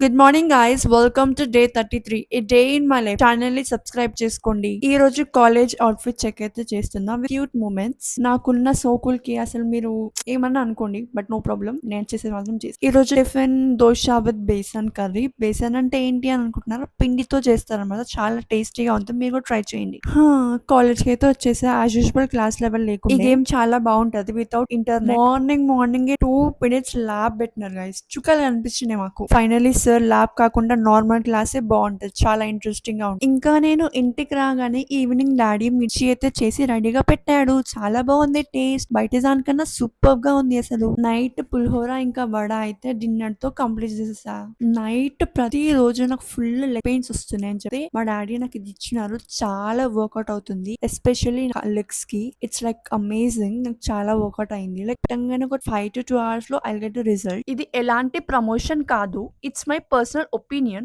Good morning guys, welcome to day 33 a day in my life. Channel ని subscribe చేసుకోండి. ఈ రోజు college outfit check అయితే చేస్తున్నా. Cute moments. నాకున్న సోకుల్ కి అసలు మీరు ఏమన్నా అనుకోండి, బట్ నో ప్రాబ్లం. నేను చేసే మాత్రం చేసి ఈ రోజు tiffin dosa with besan curry. Besan అంటే ఏంటి అని అనుకుంటున్నారు? పిండితో చేస్తారన్నమాట. చాలా టేస్టీగా ఉంటుంది. మీరు కూడా ట్రై చేయండి. కాలేజ్ కి అయితే వచ్చేసా. యాజ్ యూజువల్ క్లాస్ లెవెల్ లేకుండా ఈ గేమ్ చాలా బాగుంటది without internet. Morning 2 minutes lab పెట్టినారు గైస్. చుక్కలు కనిపించినాయి మాకు. ఫైనలీ సార్ ల్యాబ్ కాకుండా నార్మల్ క్లాసే బాగుంటది. చాలా ఇంట్రెస్టింగ్ గా ఉంటుంది. ఇంకా నేను ఇంటికి రాగానే ఈవినింగ్ డాడీ మిర్చి అయితే చేసి రెడీగా పెట్టాడు. చాలా బాగుంది టేస్ట్. బయట దానికన్నా సూపర్ గా ఉంది అసలు. నైట్ పులిహోర ఇంకా వడ అయితే డిన్నర్ తో కంప్లీట్ చేసేసా. నైట్ ప్రతి రోజు నాకు ఫుల్ లెగ్ పెయిన్స్ వస్తున్నాయి అని చెప్పి మా డాడీ నాకు ఇది ఇచ్చినారు. చాలా వర్కౌట్ అవుతుంది, ఎస్పెషల్లీ లెగ్స్ కి. It's like amazing. నాకు చాలా వర్కౌట్ అయింది. లైక్ ఒక 5 to 2 hours లో ఐ గెట్ రిజల్ట్. ఇది ఎలాంటి ప్రమోషన్ కాదు, ఇట్స్ మై పర్సనల్ ఒపీనియన్.